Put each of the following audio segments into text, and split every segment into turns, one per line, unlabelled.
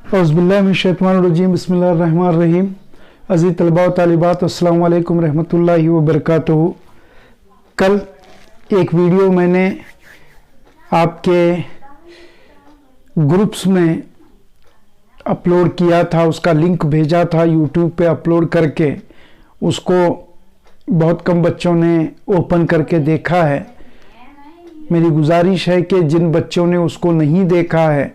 औज़ुबिल्लाहिमिनश्शैतानिर्रजीम बिस्मिल्लाहिर्रहमानिर्रहीम। अज़ीज़ तलबा व तालिबात, अस्सलामु अलैकुम रहमतुल्लाहि व बरकातुहू। कल एक वीडियो मैंने आपके ग्रुप्स में अपलोड किया था, उसका लिंक भेजा था यूट्यूब पे अपलोड करके। उसको बहुत कम बच्चों ने ओपन करके देखा है। मेरी गुजारिश है कि जिन बच्चों ने उसको नहीं देखा है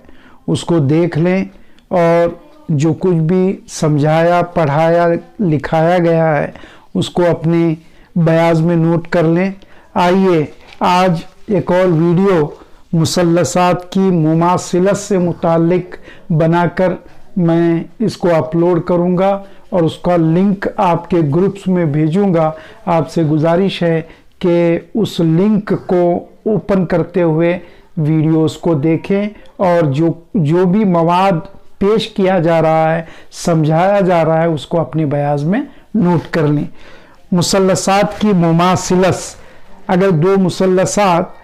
उसको देख लें और जो कुछ भी समझाया, पढ़ाया, लिखाया गया है उसको अपने बयाज में नोट कर लें। आइए आज एक और वीडियो मुसल्लसात की मुमासिलत से मुताल्लिक बनाकर मैं इसको अपलोड करूंगा और उसका लिंक आपके ग्रुप्स में भेजूंगा। आपसे गुजारिश है कि उस लिंक को ओपन करते हुए वीडियोस को देखें और जो भी मवाद पेश किया जा रहा है, समझाया जा रहा है, उसको अपने बयाज में नोट कर लें। मुसल्लसात की मुमासिलत, अगर दो मुसल्लसात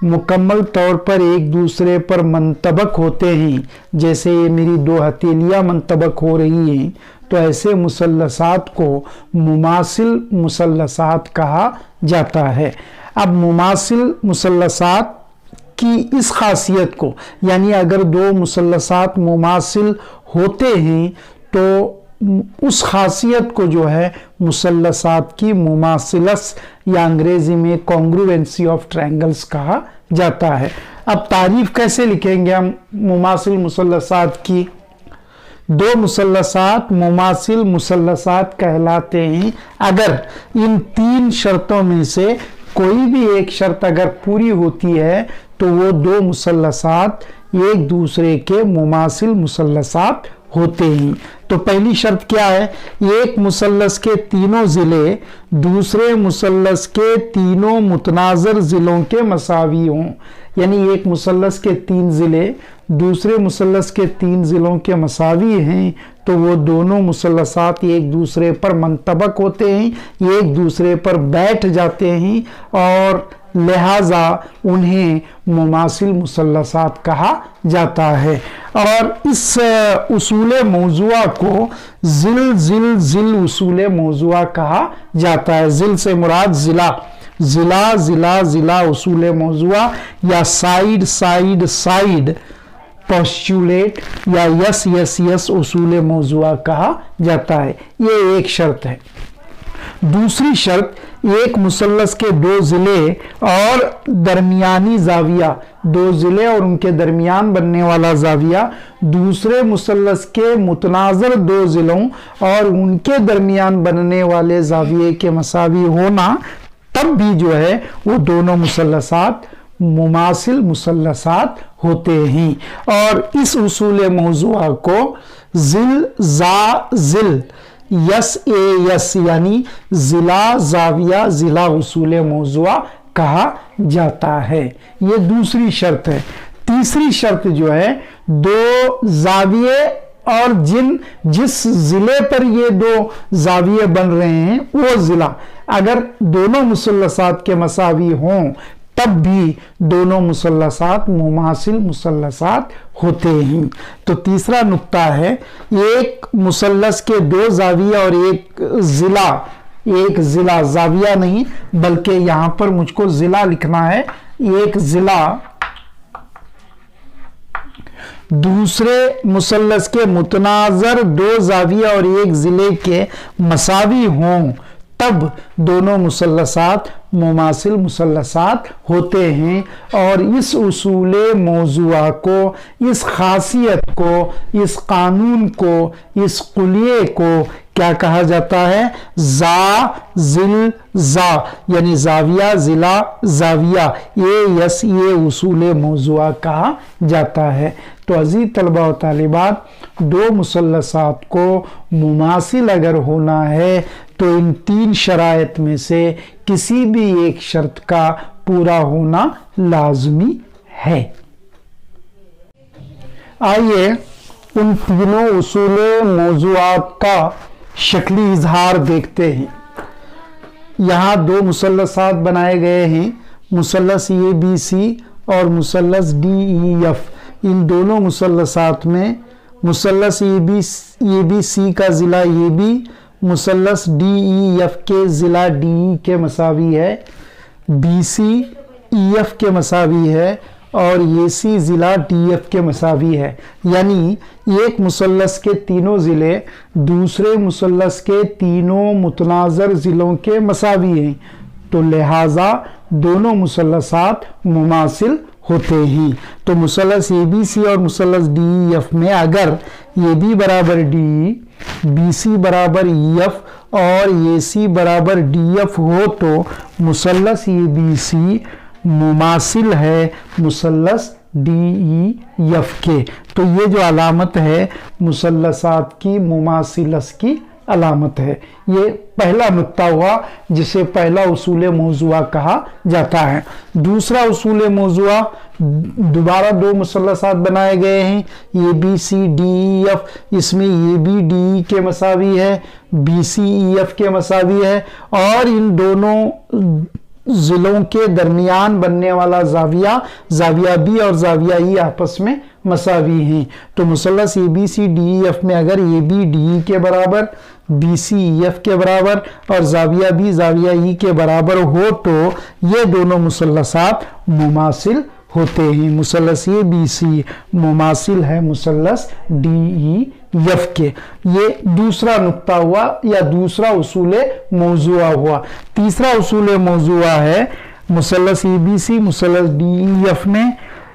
मुकम्मल तौर पर एक दूसरे पर मंतबक होते हैं, जैसे ये मेरी दो हथेलियाँ मंतबक हो रही हैं, तो ऐसे मुसल्लसात को मुमासिल मुसल्लसात कहा जाता है। अब मुमासिल मुसल्लसात की इस खासियत को, यानी अगर दो मुसल्लसात मुमासिल होते हैं तो उस खासियत को जो है मुसल्लसात की मुमासिलत या अंग्रेजी में कॉन्ग्रुएंसी ऑफ ट्रायंगल्स कहा जाता है। अब तारीफ कैसे लिखेंगे हम मुमासिल मुसल्लसात की? दो मुसल्लसात मुमासिल मुसल्लसात कहलाते हैं अगर इन तीन शर्तों में से कोई भी एक शर्त अगर पूरी होती है तो वो दो मुसल्लसात एक दूसरे के मुमासिल मुसल्लसात होते हैं। तो पहली शर्त क्या है? एक मुसल्लस के तीनों ज़िले दूसरे मुसल्लस के तीनों मुतनाज़र ज़िलों के मसावी हों। यानी एक मुसल्लस के तीन ज़िले दूसरे मुसल्लस के तीन ज़िलों के मसावी हैं तो वो दोनों मुसल्लसात एक दूसरे पर मंतबक होते हैं, एक दूसरे पर बैठ जाते हैं और लिहाजा उन्हें मुमासिल मुसल्लसात कहा जाता है। और इस उसूल मौज़ूआ को ज़िल ज़िल ज़िल उसूल मौज़ूआ कहा जाता है। ज़िल से मुराद ज़िला, ज़िला ज़िला ज़िला उसूल मौज़ूआ या साइड साइड साइड पोस्टुलेट या यस यस यस उसूल मौज़ूआ कहा जाता है। ये एक शर्त है। दूसरी शर्त, एक मुसल्लस के दो ज़िले और दरमियानी ज़ाविया, दो ज़िले और उनके दरमियान बनने वाला ज़ाविया दूसरे मुसल्लस के मुतनाज़र दो ज़िलों और उनके दरमियान बनने वाले ज़ाविये के मसावी होना, तब भी जो है वो दोनों मुसल्लसात मुमासिल मुसल्लसात होते हैं। और इस उसूल मौज़ूआ को ज़िल ज़ा ज़िल यस ए यस यानी ज़िला ज़ाविया ज़िला उसूल मौज़ूआ कहा जाता है। ये दूसरी शर्त है। तीसरी शर्त जो है, दो ज़ाविये और जिस ज़िले पर ये दो ज़ाविये बन रहे हैं वो ज़िला अगर दोनों मुसल्लसात के मसावी हों तब भी दोनों मुसल्लसात मुमासिल मुसल्लसात होते हैं। तो तीसरा नुक्ता है, एक मुसल्लस के दो ज़ाविया और एक ज़िला ज़ाविया नहीं बल्कि यहाँ पर मुझको ज़िला लिखना है। एक ज़िला दूसरे मुसल्लस के मुतनाज़र दो ज़ाविया और एक ज़िले के मसावी हों तब दोनों मुसल्लसात मुमासिल मुसल्लसात होते हैं। और इस उसूल मौज़ूआ को, इस खासियत को, इस कानून को, इस कुलिये को क्या कहा जाता है? ज़ा ज़िल ज़ा यानी ज़ाविया ज़िला ज़ाविया, ये यस ये उसूल मौज़ूआ कहा जाता है। तो अज़ीज़ तलबा व तालिबात, दो मुसल्लसात को मुमासिल अगर होना है तो इन तीन शराइत में से किसी भी एक शर्त का पूरा होना लाजमी है। आइए उन तीनों उसूल मौज़ूआत का शक्ली इजहार देखते हैं। यहाँ दो मुसल्लसात बनाए गए हैं, मुसल्लस ABC और मुसल्लस DEF। इन दोनों मुसल्लसात में مثلث اے بی سی کا ضلع اے بی مثلث ڈی ای ایف کے ضلع ڈی ای کے مساوی ہے، بی سی ای ایف کے مساوی ہے اور اے سی ضلع ڈی ایف کے مساوی ہے، یعنی ایک مثلث کے تینوں ضلع دوسرے مثلث کے تینوں متناظر ضلعوں کے مساوی ہیں، تو لہذا دونوں مثلثات مماثل ہوتے ہیں۔ تو مثلث اے بی سی اور مثلث ڈی ای ایف میں اگر اے بی برابر ڈی، بی سی برابر ای ایف اور اے سی برابر ڈی ایف ہو تو مثلث اے بی سی مماثل ہے مثلث ڈی ای ایف کے۔ تو یہ جو علامت ہے مثلثات کی مماثلت کی علامت ہے۔ یہ پہلا نقطہ ہوا جسے پہلا اصول موضوعہ کہا جاتا ہے۔ دوسرا اصول موضوعہ، دوبارہ دو مثلثات بنائے گئے ہیں A B C D E F, اس میں اے بی ڈی ای کے مساوی ہے، بی سی ای ایف کے مساوی ہے اور ان دونوں ضلعوں کے درمیان بننے والا زاویہ بی اور زاویہ ای آپس میں مساوی ہیں۔ تو مثلث A B C D E F میں اگر اے بی ڈی ای کے برابر، بی سی ای ایف کے برابر اور زاویہ بی زاویہ ای کے برابر ہو تو یہ دونوں مثلثات مماثل ہوتے ہیں۔ مثلث اے بی سی مماثل ہے مثلث ڈی ای ایف کے۔ یہ دوسرا نقطہ ہوا یا دوسرا اصول موضوعہ ہوا۔ تیسرا اصول موضوعہ ہے مثلث اے بی سی مثلث ڈی ای ایف میں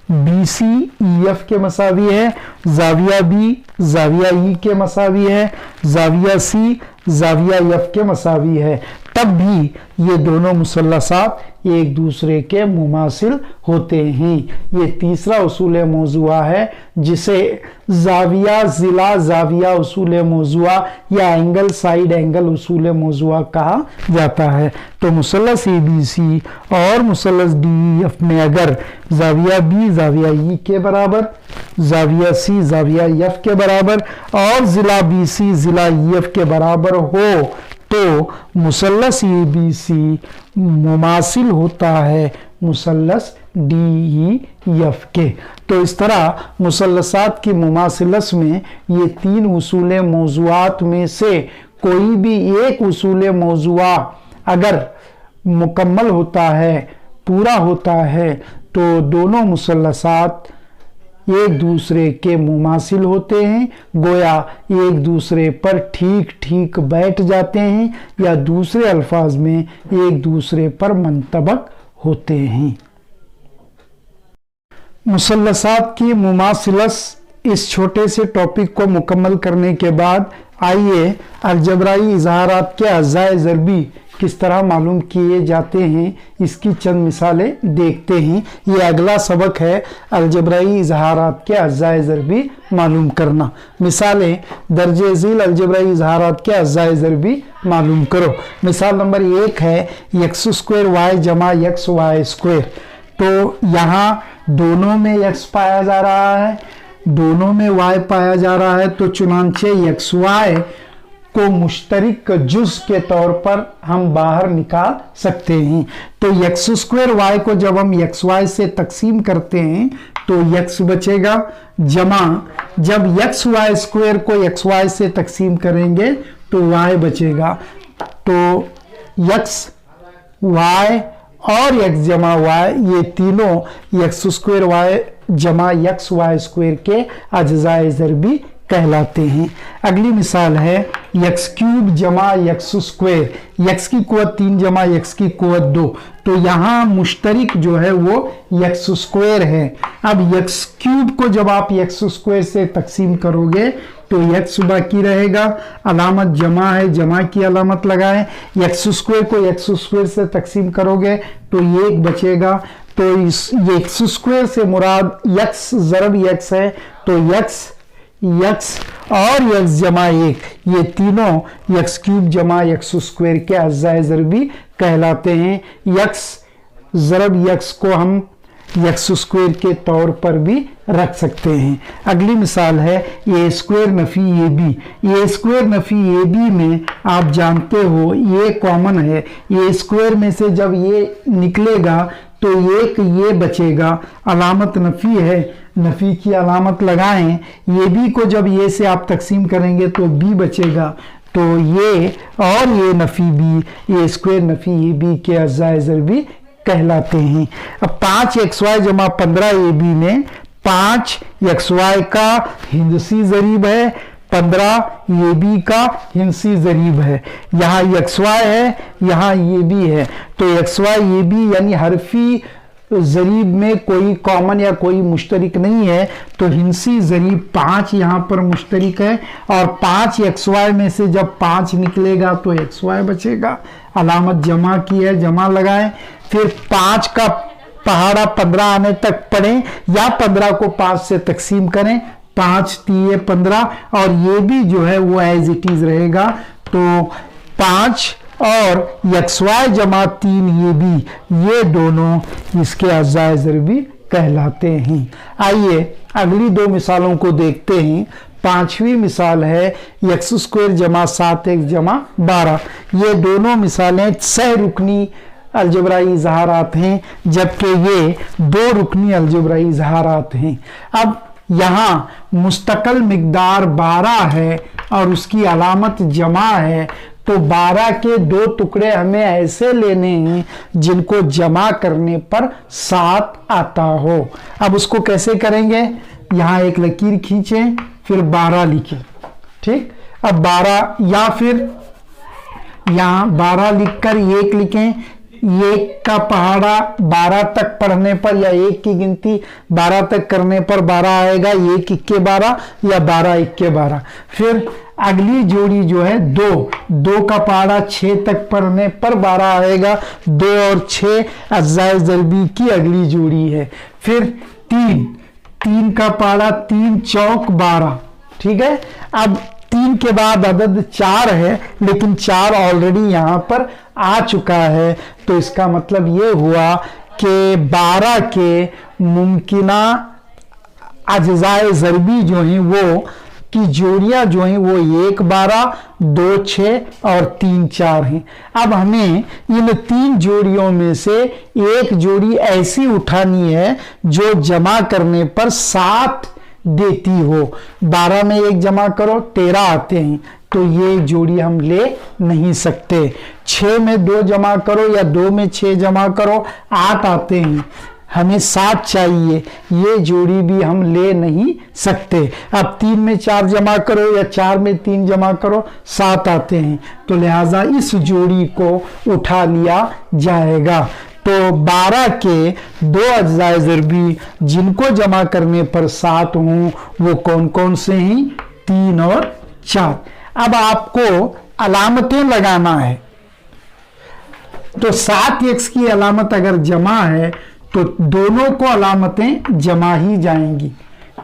بی سی ای ایف کے مساوی ہے، زاویہ بی زاویہ ای کے مساوی ہے، زاویہ سی زاویہ ایف کے مساوی ہے، تب بھی یہ دونوں مثلثات ایک دوسرے کے مماثل ہوتے ہیں۔ یہ تیسرا اصول موضوعہ ہے جسے زاویہ ضلع زاویہ اصول موضوعہ یا اینگل سائیڈ اینگل اصول موضوعہ کہا جاتا ہے۔ تو مثلث اے بی سی اور مثلث ڈی ای ایف میں اگر زاویہ بی زاویہ ای کے برابر، زاویہ سی زاویہ ایف کے برابر اور ضلع بی سی ضلع ای ایف کے برابر ہو تو مثلث اے بی سی مماثل ہوتا ہے مثلث ڈی ای ایف کے۔ تو اس طرح مثلثات کی مماثلت میں یہ تین اصول موضوعات میں سے کوئی بھی ایک اصول موضوعہ اگر مکمل ہوتا ہے، پورا ہوتا ہے تو دونوں مثلثات ایک دوسرے کے مماثل ہوتے ہیں، گویا ایک دوسرے پر ٹھیک ٹھیک بیٹھ جاتے ہیں یا دوسرے الفاظ میں ایک دوسرے پر منطبق ہوتے ہیں۔ مثلثات کی مماثلت اس چھوٹے سے ٹاپک کو مکمل کرنے کے بعد آئیے الجبرائی اظہارات کے اجزائے ضربی کس طرح معلوم کیے جاتے ہیں اس کی چند مثالیں دیکھتے ہیں۔ یہ اگلا سبق ہے الجبرائی اظہارات کے اجزائے ضربی معلوم کرنا۔ مثالیں، درجہ ذیل الجبرائی اظہارات کے اجزائے ضربی معلوم کرو۔ مثال نمبر 1 ہے x اسکوائر وائی جمع x وائی اسکوائر۔ تو یہاں دونوں میں x پایا جا رہا ہے، دونوں میں y پایا جا رہا ہے، تو چنانچہ x y کو مشترک جز کے طور پر ہم باہر نکال سکتے ہیں۔ تو x اسکوائر y کو جب ہم x y سے تقسیم کرتے ہیں تو x بچے گا، جمع جب x y اسکوائر کو x y سے تقسیم کریں گے تو y بچے گا۔ تو x y اور x جمع y یہ تینوں x اسکوائر y جمع x y اسکوائر کے اجزائے ضربی کہلاتے ہیں۔ اگلی مثال ہے x کیوب جمع x اسکوائر، x کی قوت 3 جمع x کی قوت 2، تو یہاں مشترک جو ہے وہ x اسکوائر ہے۔ اب x کیوب کو جب آپ x اسکوائر سے تقسیم کرو گے تو x باقی رہے گا، علامت جمع ہے، جمع کی علامت لگائیں۔ x اسکوائر کو x اسکوائر سے تقسیم کرو گے تو 1 بچے گا۔ تو یہ x اسکوائر سے مراد x ضرب x ہے، تو x اور x جمع 1 یہ تینوں x کیوب جمع x اسکوائر کے اجزائے ضربی کہلاتے ہیں۔ x ضرب x کو ہم x اسکوائر کے طور پر بھی رکھ سکتے ہیں۔ اگلی مثال ہے a اسکوائر نفی ab۔ a اسکوائر نفی ab میں آپ جانتے ہو یہ کامن ہے، a اسکوائر میں سے جب یہ نکلے گا تو ایک یہ بچے گا، علامت نفی ہے، नफ़ी की अलामत लगाएं, ये बी को जब ये से आप तकसीम करेंगे तो बी बचेगा, तो ये और ये नफ़ी बी, ये स्क्वायर नफ़ी ये बी के अज्जाए ज़रबी कहलाते हैं। अब 5xy जमा 15ab में 5xy का हिंदसी ज़रीब है, 15ab का हिंसी ज़रीब है। यहाँ xy है, यहाँ ये भी है, तो xy ये भी यानी हरफी ज़रीब में कोई कॉमन या कोई मुश्तरिक नहीं है, तो हिंसी ज़रीब 5 यहाँ पर मुश्तरिक है, और 5xy में से जब 5 निकलेगा तो xy बचेगा। अलामत जमा की है, जमा लगाएं, फिर 5 का पहाड़ा 15 आने तक पढ़ें या 15 को 5 से तकसीम करें, 5 3 15, और ये भी जो है वो एज इट इज रहेगा, तो 5 और xy जमा 3 ये भी, ये दोनों इसके अज्जाए ज़रबी कहलाते हैं। आइए अगली दो मिसालों को देखते हैं। पांचवी मिसाल है x स्क्वायर जमा 7x जमा 12। ये दोनों मिसालें सह रुकनी अलजबराई इजहारात हैं, जबकि ये 2 रुकनी अलजबराई इजहारात हैं। अब यहाँ मुस्तकिल मिकदार 12 है और उसकी अलामत जमा है, तो 12 के 2 टुकड़े हमें ऐसे लेने हैं जिनको जमा करने पर 7 आता हो। अब उसको कैसे करेंगे, यहाँ एक लकीर खींचें, फिर 12 लिखें, ठीक। अब 12 या फिर यहाँ 12 लिखकर 1 लिखें, 1 का पहाड़ा 12 तक पढ़ने पर या 1 की गिनती 12 तक करने पर 12 आएगा, 1 इक्के 12 या 12 इक्के 12। फिर अगली जोड़ी जो है 2 का पहाड़ा 6 तक पढ़ने पर 12 आएगा, 2 और 6 अज्जाए ज़रबी की अगली जोड़ी है। फिर 3 का पहाड़ा 3 चौक 12, ठीक है। अब 3 के बाद अदद 4 है, लेकिन 4 ऑलरेडी यहाँ पर आ चुका है, तो इसका मतलब ये हुआ कि 12 के मुमकिना अज्जाए ज़रबी जो हैं वो की जोड़ियां जो हैं वो 1 12 2 6 और 3 4 हैं। अब हमें इन 3 जोड़ियों में से एक जोड़ी ऐसी उठानी है जो जमा करने पर 7 देती हो। 12 में 1 जमा करो 13 आते हैं, तो ये जोड़ी हम ले नहीं सकते। 6 में 2 जमा करो या 2 में 6 जमा करो 8 आते हैं, हमें 7 चाहिए, ये जोड़ी भी हम ले नहीं सकते। अब 3 में 4 जमा करो या 4 में 3 जमा करो 7 आते हैं, तो लिहाजा इस जोड़ी को उठा लिया जाएगा। तो 12 के 2 अज्जाए ज़रबी जिनको जमा करने पर 7 हों वो कौन कौन से हैं, 3 और 4। अब आपको अलामतें लगाना है, तो 7x की अलामत अगर जमा है तो दोनों को अलामतें जमा ही जाएंगी,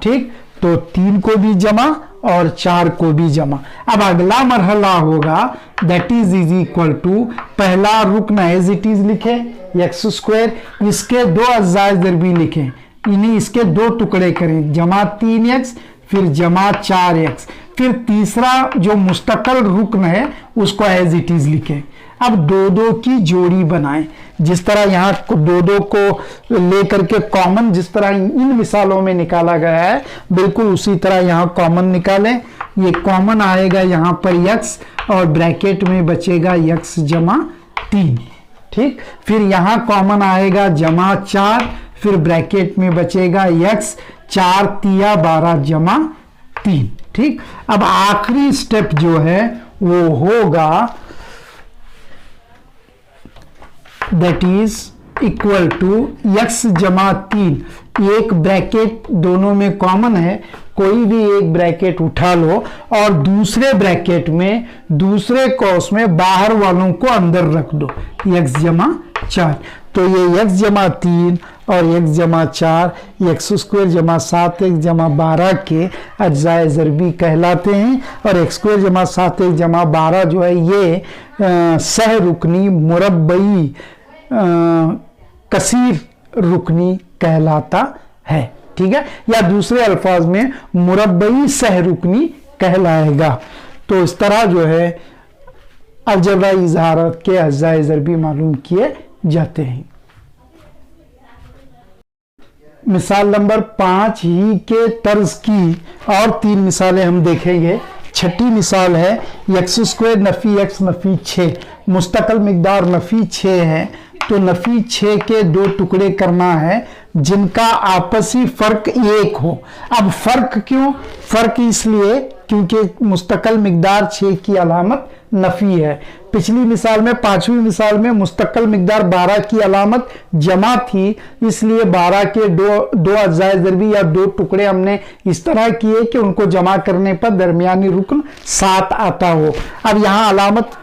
ठीक। तो 3 को भी जमा और 4 को भी जमा। अब अगला मरहला होगा दैट इज इक्वल टू, पहला रुकन एज इट इज लिखे x स्क्वायर, इसके 2 अज्जाए ज़रबी लिखें, इन्हें इसके 2 टुकड़े करें, जमा 3x फिर जमा 4x, फिर तीसरा जो मुस्तकिल रुकन है उसको एज इट इज लिखें। अब 2 की जोड़ी बनाएं, जिस तरह यहाँ 2 को लेकर के कॉमन जिस तरह इन मिसालों में निकाला गया है, बिल्कुल उसी तरह यहाँ कॉमन निकालें। ये कॉमन आएगा यहाँ पर x और ब्रैकेट में बचेगा x जमा 3, ठीक। फिर यहाँ कॉमन आएगा जमा 4, फिर ब्रैकेट में बचेगा x 4 तिया 12 जमा 3, ठीक। अब आखिरी स्टेप जो है वो होगा that is equal to x जमा 3, एक ब्रैकेट दोनों में कॉमन है, कोई भी एक ब्रैकेट उठा लो और दूसरे ब्रैकेट में दूसरे कॉस में बाहर वालों को अंदर रख दो, x जमा 4। तो ये x जमा 3 और x जमा 4 x स्क्वायर जमा 7x जमा 12 के अज्जाए ज़रबी कहलाते हैं, और x स्क्वायर जमा 7x जमा 12 जो है ये सह रुकनी मुरब्बई कसीर रुकनी कहलाता है, ठीक है, या दूसरे अल्फाज में मुरब्बई सह रुकनी कहलाएगा। तो इस तरह जो है अलजबराई इजहारात के अज्जाए ज़रबी मालूम किए जाते हैं। मिसाल नंबर 5 ही के तर्ज की और 3 मिसालें हम देखेंगे। छठी मिसाल है एक्स स्क्वायर नफी एक्स नफी 6, मुस्तकल मिकदार नफी 6 है, तो नफी 6 के 2 टुकड़े करना है जिनका आपसी फर्क 1 हो। अब फर्क क्यों? फर्क इसलिए क्योंकि मुस्तकल मिकदार 6 की अलामत नफी है। पिछली मिसाल में 5वीं मिसाल में मुस्तकल मिकदार 12 की अलामत जमा थी, इसलिए 12 के दो अज्जाए ज़रबी या 2 टुकड़े हमने इस तरह किए कि उनको जमा करने पर दरमियानी रुकन 7 आता हो। अब यहाँ अलामत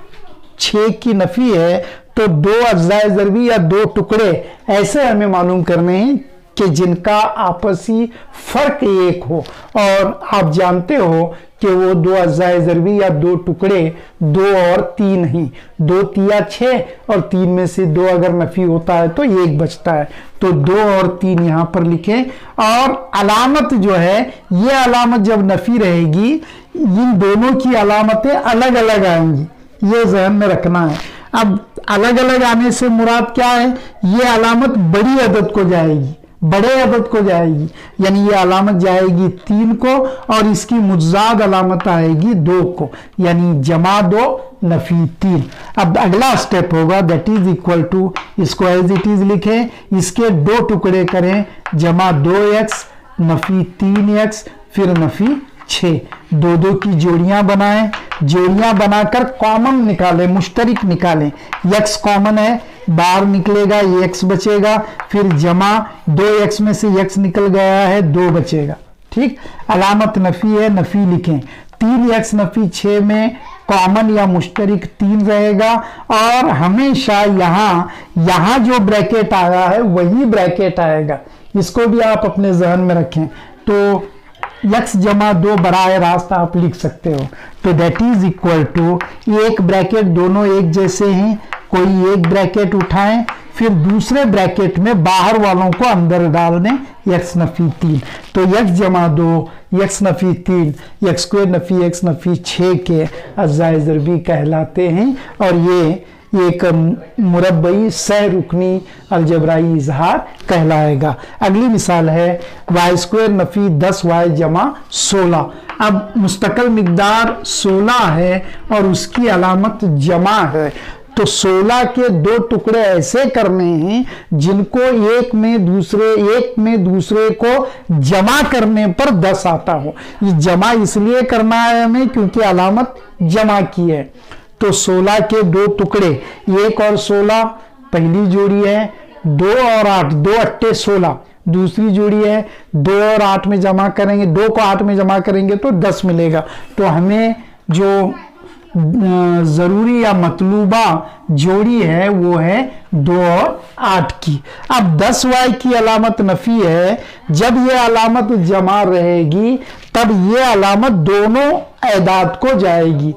6 की नफी है, तो 2 अज्जाए ज़रबी या 2 टुकड़े ऐसे हमें मालूम करने हैं कि जिनका आपसी फर्क 1 हो। और आप जानते हो कि वो 2 अज्जाए ज़रबी या 2 टुकड़े 2 और 3 ही, 2 तिया 6 और 3 में से 2 अगर नफी होता है तो 1 बचता है, तो 2 और 3 यहां पर लिखें। और अलामत जो है, ये अलामत जब नफी रहेगी इन दोनों की अलामतें अलग अलग आएंगी, ये ज़हन में रखना है। अब अलग अलग आने से मुराद क्या है? ये अलामत बड़ी अदद को जाएगी, बड़े अदद को जाएगी, यानी ये अलामत जाएगी 3 को और इसकी मुज्जाद अलामत आएगी 2 को, यानी जमा 2 नफी 3। अब अगला स्टेप होगा दैट इज इक्वल टू, इसको एज इट इज लिखें, इसके 2 टुकड़े करें, जमा 2x नफी 3x फिर नफी 6, 2 की जोड़ियां बनाएं, जोड़ियां बनाकर कॉमन निकालें, मुश्तरिक निकालें। x कॉमन है, बाहर निकलेगा x बचेगा, फिर जमा 2x में से x निकल गया है 2 बचेगा। ठीक, अलामत नफी है, नफी लिखें। 3x नफी 6 में कॉमन या मुश्तरिक 3 रहेगा और हमेशा यहां जो ब्रैकेट आया है वही ब्रैकेट आएगा, इसको भी आप अपने जहन में रखें। तो x जमा 2 बराह रास्त आप लिख सकते हो, तो दैट इज इक्वल टू, एक ब्रैकेट दोनों एक जैसे हैं, कोई एक ब्रैकेट उठाएं, फिर दूसरे ब्रैकेट में बाहर वालों को अंदर डाल दें, x नफी 3, तो x जमा 2 x Nafi 3 x square Nafi x Nafi 6 के अज्जाए ज़रबी कहलाते हैं और ये एक मुरब्बई सह रुकनी अलजबराई इजहार कहलाएगा। अगली मिसाल है वाई स्क्वायर नफी 10y जमा 16। अब मुस्तकल मिकदार 16 है और उसकी अलामत जमा है, तो 16 के 2 टुकड़े ऐसे करने हैं जिनको एक में दूसरे को जमा करने पर 10 आता हो। ये जमा इसलिए करना है हमें क्योंकि अलामत जमा की है। तो 16 के 2 टुकड़े, 1 और 16 पहली जोड़ी है, 2 और 8, 2 अट्टे 16 दूसरी जोड़ी है, 2 और 8 में जमा करेंगे, 2 को 8 में जमा करेंगे तो 10 मिलेगा। तो हमें जो जरूरी या मतलूबा जोड़ी है वो है 2 और 8 की। अब 10y की अलामत नफी है, जब ये अलामत जमा रहेगी तब ये अलामत दोनों एदाद को जाएगी,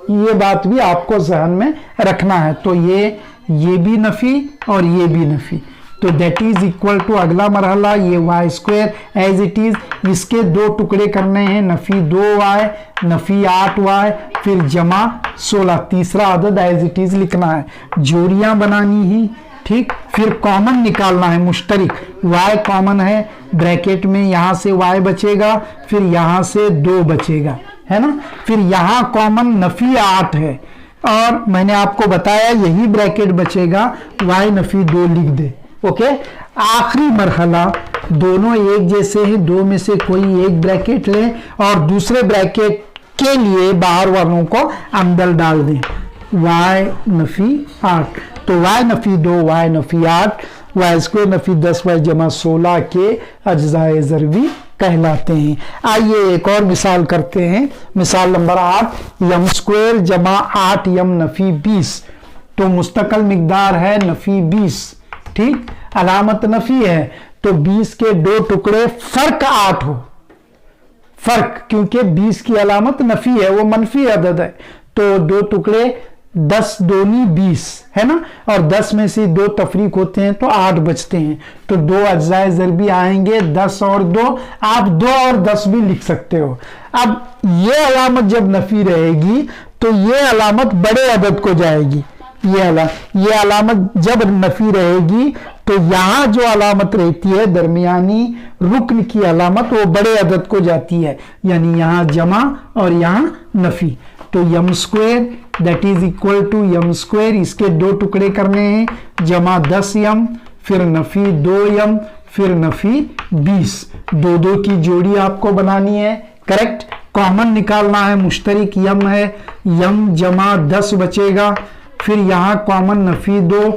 ये बात भी आपको ज़हन में रखना है। तो ये भी नफी और ये भी नफी, तो दैट इज इक्वल टू अगला मरहला ये y square as it is, इसके 2 टुकड़े करने हैं, नफी 2y नफी 8y फिर जमा 16, तीसरा अदद एज इट इज लिखना है, जोड़ियां बनानी ही। ठीक, फिर कॉमन निकालना है, मुश्तरिक y कॉमन है, ब्रैकेट में यहां से y बचेगा, फिर यहां से 2 बचेगा, है ना। फिर यहां कॉमन नफी 8 है और मैंने आपको बताया यही ब्रैकेट बचेगा, y नफी 2 लिख दे। ओके, आखिरी मरहला दोनों एक जैसे हैं, 2 में से कोई एक ब्रैकेट लें और दूसरे ब्रैकेट के लिए बाहर वालों को अंदर डाल दें, y नफी 8, तो y नफी 2 y नफी 8 वाई स्क्वायर नफी 10y जमा 16 के अज्जाए ज़रबी कहलाते हैं। आइए एक और मिसाल करते हैं, मिसाल नंबर 8 यम स्क्वायर जमा 8 यम नफी 20, तो मुस्तकल मिकदार है नफी 20। ठीक, अलामत नफी है, तो 20 के 2 टुकड़े फर्क 8 हो, फर्क क्योंकि 20 की अलामत नफी है, वो मनफी अदद है, तो 2 टुकड़े 10 दूनी 20 है ना, और 10 में से 2 तफरीक होते हैं तो 8 बचते हैं, तो 2 अज्जाए ज़रबी आएंगे 10 और 2, आप 2 और 10 भी लिख सकते हो। अब ये अलामत जब नफी रहेगी तो ये अलामत बड़े अदद को जाएगी, ये अलामत जब नफी रहेगी तो यहाँ जो अलामत रहती है दरमियानी रुकन की अलामत वो बड़े अदद को जाती है, यानी यहाँ जमा और यहाँ नफी। तो यम square that is equal to यम स्क्वायर, इसके दो टुकड़े करने हैं, जमा 10 यम फिर नफी 2 यम फिर नफी 20, दो दो की जोड़ी आपको बनानी है। करेक्ट। कॉमन निकालना है, मुश्तरिक यम है, यम जमा 10 बचेगा, फिर यहाँ कॉमन नफी 2,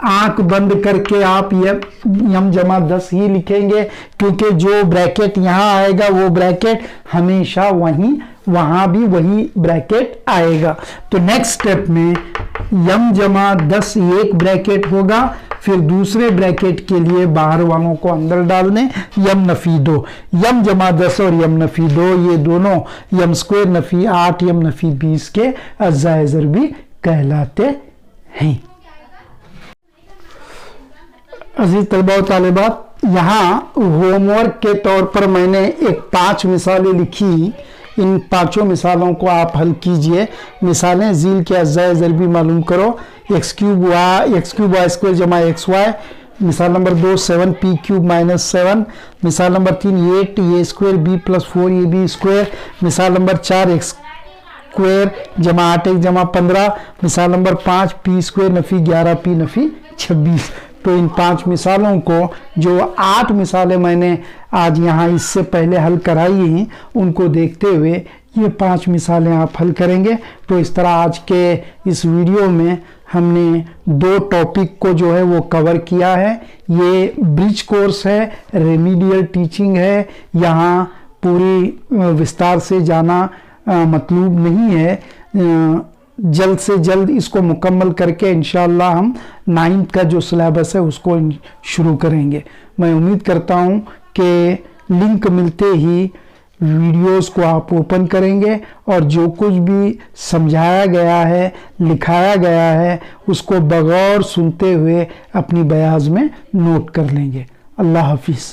आंख बंद करके आप यम जमा 10 ही लिखेंगे, क्योंकि जो ब्रैकेट यहाँ आएगा वो ब्रैकेट हमेशा वहां भी वही ब्रैकेट आएगा। तो नेक्स्ट स्टेप में यम जमा 10 एक ब्रैकेट होगा, फिर दूसरे ब्रैकेट के लिए बाहर वालों को अंदर डालने, यम नफी 2, यम जमा 10 और यम नफी 2 ये दोनों यम स्क्वायर नफी 8 यम नफी 20 के अज्जाए ज़रबी कहलाते हैं। अजीज तलबा व तालिबात, यहाँ होमवर्क के तौर पर मैंने एक 5 मिसालें लिखी, इन 5 मिसालों को आप हल कीजिए। मिसालें ज़ील के अज्जाए ज़रबी मालूम करो, एक्स क्यूब वाई स्क्वायर जमा एक्स वाई। मिसाल नंबर 2 7 पी क्यूब माइनस 7। मिसाल number 3 8 a square b plus 4 a b square. मिसाल नंबर 4 एक्स स्क्वायर जमा 8 एक्स जमा 15। मिसाल नंबर 5 पी स्क्वायर नफी 11 पी नफी 26। तो इन 5 मिसालों को, जो 8 मिसालें मैंने आज यहाँ इससे पहले हल कराई हैं, उनको देखते हुए ये 5 मिसालें आप हल करेंगे। तो इस तरह आज के इस वीडियो में हमने 2 टॉपिक को जो है वो कवर किया है। ये ब्रिज कोर्स है, रेमीडियल टीचिंग है, यहाँ पूरी विस्तार से जाना मतलूब नहीं है। जल्द से जल्द इसको मुकम्मल करके इंशाअल्लाह हम 9th का जो सिलेबस है उसको शुरू करेंगे। मैं उम्मीद करता हूँ कि लिंक मिलते ही वीडियोस को आप ओपन करेंगे और जो कुछ भी समझाया गया है, लिखाया गया है, उसको बगौर सुनते हुए अपनी बयाज में नोट कर लेंगे। अल्लाह हाफिज़।